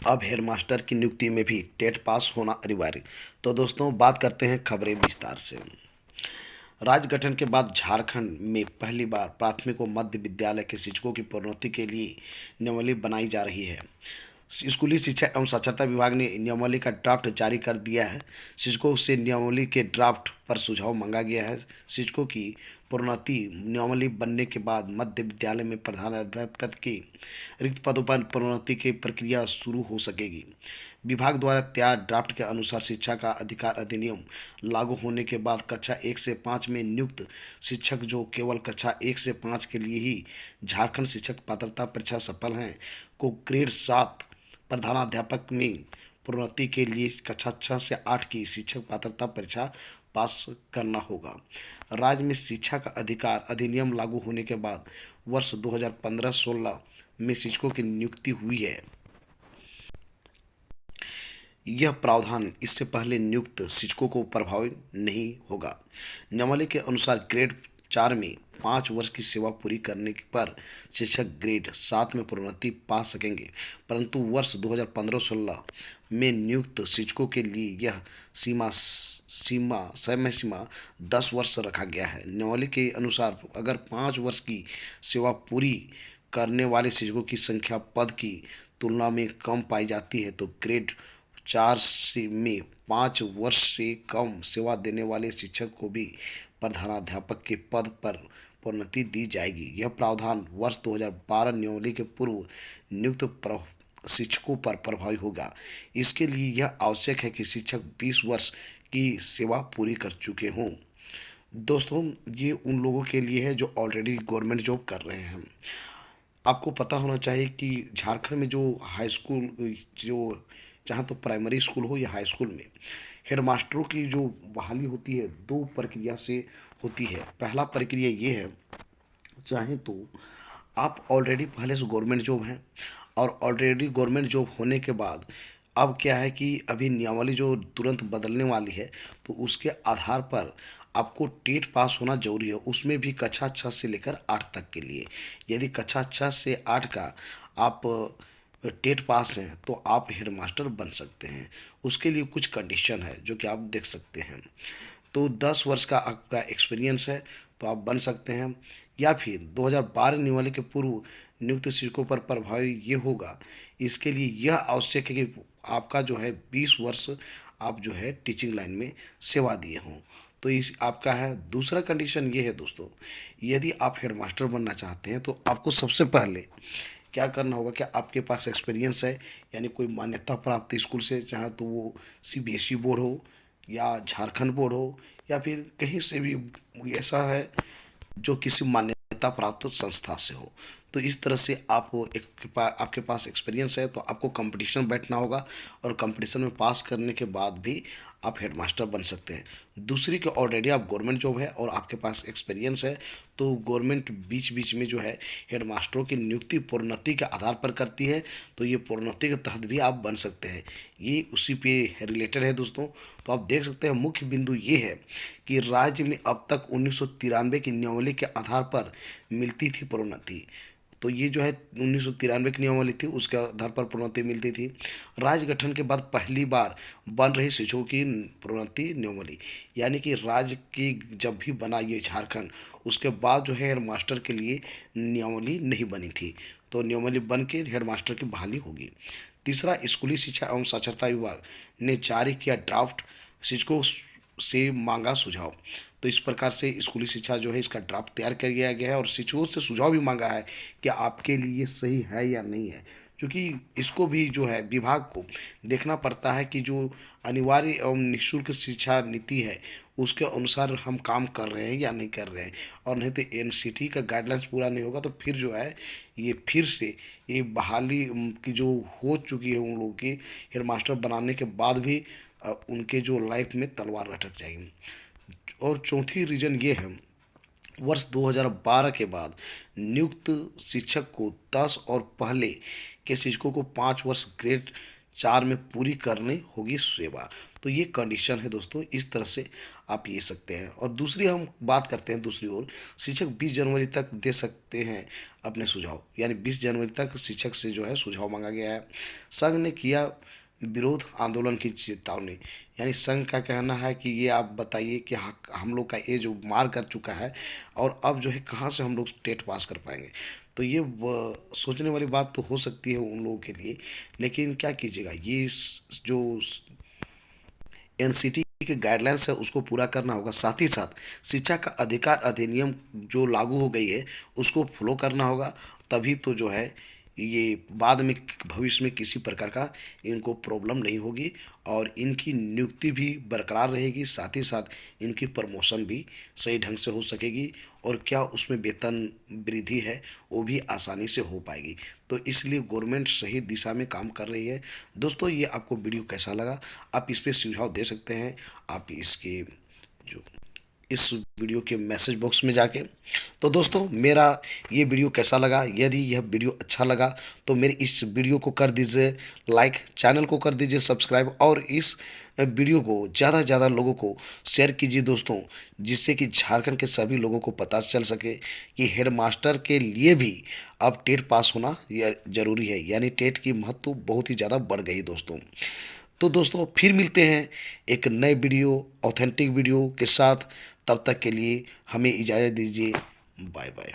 अब हेडमास्टर की नियुक्ति में भी टेट पास होना अनिवार्य। तो दोस्तों बात करते हैं खबरें विस्तार से। राज्य गठन के बाद झारखंड में पहली बार प्राथमिक व मध्य विद्यालय के शिक्षकों की प्रोन्नति के लिए नियमावली बनाई जा रही है। स्कूली शिक्षा एवं साक्षरता विभाग ने नियमावली का ड्राफ्ट जारी कर दिया है। शिक्षकों से नियमावली के ड्राफ्ट पर सुझाव मांगा गया है। शिक्षकों की प्रोन्नति नियमावली बनने के बाद मध्य विद्यालय में प्रधानाध्यापक पद के रिक्त पदों पर प्रोन्नति की प्रक्रिया शुरू हो सकेगी। विभाग द्वारा तैयार ड्राफ्ट के अनुसार शिक्षा का अधिकार अधिनियम लागू होने के बाद कक्षा 1 से 5 में नियुक्त शिक्षक जो केवल कक्षा 1 से 5 के लिए ही झारखंड शिक्षक पात्रता परीक्षा सफल हैं को ग्रेड 7 प्रधानाध्यापक में प्रोन्नति के लिए कक्षा 6 से 8 की शिक्षक पात्रता परीक्षा पास करना होगा। राज्य में शिक्षा का अधिकार अधिनियम लागू होने के बाद वर्ष 2015-16 में शिक्षकों की नियुक्ति हुई है। यह प्रावधान इससे पहले नियुक्त शिक्षकों को प्रभावी नहीं होगा। नियमावली के अनुसार ग्रेड 4 में 5 वर्ष की सेवा पूरी करने पर शिक्षक ग्रेड 7 में प्रोन्नति पा सकेंगे, परंतु वर्ष 2015-16 में नियुक्त शिक्षकों के लिए यह समय सीमा 10 वर्ष रखा गया है। नियमावली के अनुसार अगर 5 वर्ष की सेवा पूरी करने वाले शिक्षकों की संख्या पद की तुलना में कम पाई जाती है तो ग्रेड 4 में 5 वर्ष से कम सेवा देने वाले शिक्षक को भी प्रधानाध्यापक के पद पर प्रोन्नति दी जाएगी। यह प्रावधान वर्ष 2012 नियमावली के पूर्व नियुक्त शिक्षकों पर प्रभावी होगा। इसके लिए यह आवश्यक है कि शिक्षक 20 वर्ष की सेवा पूरी कर चुके हों। दोस्तों ये उन लोगों के लिए है जो ऑलरेडी गवर्नमेंट जॉब कर रहे हैं। आपको पता होना चाहिए कि झारखंड में जो हाई स्कूल जो चाहे तो प्राइमरी स्कूल हो या हाई स्कूल में हेडमास्टरों की जो बहाली होती है 2 प्रक्रिया से होती है। पहला प्रक्रिया ये है, चाहे तो आप ऑलरेडी पहले से गवर्नमेंट जॉब हैं और ऑलरेडी गवर्नमेंट जॉब होने के बाद अब क्या है कि अभी नियमावली जो तुरंत बदलने वाली है तो उसके आधार पर आपको टेट पास होना जरूरी है, उसमें भी कक्षा 6 से लेकर 8 तक के लिए। यदि कक्षा 6 से 8 का आप टेट पास हैं तो आप हेडमास्टर बन सकते हैं। उसके लिए कुछ कंडीशन है जो कि आप देख सकते हैं। तो 10 वर्ष का आपका एक्सपीरियंस है तो आप बन सकते हैं, या फिर 2012 नियमावली के पूर्व नियुक्त शिक्षकों पर प्रभावी ये होगा। इसके लिए यह आवश्यक है कि आपका जो है 20 वर्ष आप जो है टीचिंग लाइन में सेवा दिए हों। तो इस आपका है। दूसरा कंडीशन ये है दोस्तों, यदि आप हेडमास्टर बनना चाहते हैं तो आपको सबसे पहले क्या करना होगा कि आपके पास एक्सपीरियंस है, यानी कोई मान्यता प्राप्त स्कूल से, चाहे तो वो सीबीएसई बोर्ड हो या झारखंड बोर्ड हो या फिर कहीं से भी ऐसा है जो किसी मान्यता प्राप्त संस्था से हो। तो इस तरह से आप आपके पास एक्सपीरियंस है तो आपको कंपटीशन बैठना होगा और कंपटीशन में पास करने के बाद भी आप हेडमास्टर बन सकते हैं। दूसरी कि ऑलरेडी आप गवर्नमेंट जॉब है और आपके पास एक्सपीरियंस है तो गवर्नमेंट बीच बीच में जो है हेडमास्टरों की नियुक्ति प्रोन्नति के आधार पर करती है, तो ये प्रोन्नति के तहत भी आप बन सकते हैं। ये उसी पे रिलेटेड है दोस्तों। तो आप देख सकते हैं मुख्य बिंदु ये है कि राज्य में अब तक 1993 की नियमावली के आधार पर मिलती थी प्रोन्नति। तो ये जो है 1993 की नियमावली थी, उसके आधार पर प्रोन्नति मिलती थी। राज्य गठन के बाद पहली बार बन रही शिक्षकों की प्रोन्नति नियमावली, यानी कि राज्य की जब भी बना ये झारखंड उसके बाद जो है हेडमास्टर के लिए नियमावली नहीं बनी थी, तो नियमावली बन के हेडमास्टर की बहाली होगी। तीसरा, स्कूली शिक्षा एवं साक्षरता विभाग ने जारी किया ड्राफ्ट, शिक्षकों से मांगा सुझाव। तो इस प्रकार से स्कूली शिक्षा जो है इसका ड्राफ्ट तैयार कर दिया गया है और शिक्षकों से सुझाव भी मांगा है कि आपके लिए सही है या नहीं है, क्योंकि इसको भी जो है विभाग को देखना पड़ता है कि जो अनिवार्य एवं निःशुल्क शिक्षा नीति है उसके अनुसार हम काम कर रहे हैं या नहीं कर रहे हैं। और नहीं तो एनसीटी का गाइडलाइंस पूरा नहीं होगा तो फिर जो है ये फिर से ये बहाली की जो हो चुकी है उन लोगों की हेडमास्टर बनाने के बाद भी उनके जो लाइफ में तलवार लटक जाएगी। और चौथी रीज़न ये है, वर्ष 2012 के बाद नियुक्त शिक्षक को 10 और पहले के शिक्षकों को 5 वर्ष ग्रेड 4 में पूरी करनी होगी सेवा। तो ये कंडीशन है दोस्तों, इस तरह से आप ये सकते हैं। और दूसरी हम बात करते हैं, दूसरी ओर शिक्षक 20 जनवरी तक दे सकते हैं अपने सुझाव, यानी 20 जनवरी तक शिक्षक से जो है सुझाव मांगा गया है। संघ ने किया विरोध आंदोलन की चेतावनी, यानी संघ का कहना है कि ये आप बताइए कि हम लोग का ये जो मार कर चुका है और अब जो है कहाँ से हम लोग टेट पास कर पाएंगे। तो ये सोचने वाली बात तो हो सकती है उन लोगों के लिए, लेकिन क्या कीजिएगा, ये जो एनसीटी के गाइडलाइंस है उसको पूरा करना होगा। साथ ही साथ शिक्षा का अधिकार अधिनियम जो लागू हो गई है उसको फॉलो करना होगा, तभी तो जो है ये बाद में भविष्य में किसी प्रकार का इनको प्रॉब्लम नहीं होगी और इनकी नियुक्ति भी बरकरार रहेगी। साथ ही साथ इनकी प्रमोशन भी सही ढंग से हो सकेगी और क्या उसमें वेतन वृद्धि है वो भी आसानी से हो पाएगी। तो इसलिए गवर्नमेंट सही दिशा में काम कर रही है। दोस्तों, ये आपको वीडियो कैसा लगा, आप इस पे सुझाव दे सकते हैं। आप इसके जो इस वीडियो के मैसेज बॉक्स में जाके। तो दोस्तों, मेरा ये वीडियो कैसा लगा, यदि यह वीडियो अच्छा लगा तो मेरे इस वीडियो को कर दीजिए लाइक, चैनल को कर दीजिए सब्सक्राइब और इस वीडियो को ज़्यादा से ज़्यादा लोगों को शेयर कीजिए दोस्तों, जिससे कि झारखंड के सभी लोगों को पता चल सके कि हेड मास्टर के लिए भी अब टेट पास होना ज़रूरी है, यानी टेट की महत्व बहुत ही ज़्यादा बढ़ गई दोस्तों। तो दोस्तों, फिर मिलते हैं एक नए वीडियो, ऑथेंटिक वीडियो के साथ। तब तक के लिए हमें इजाज़त दीजिए। Bye bye.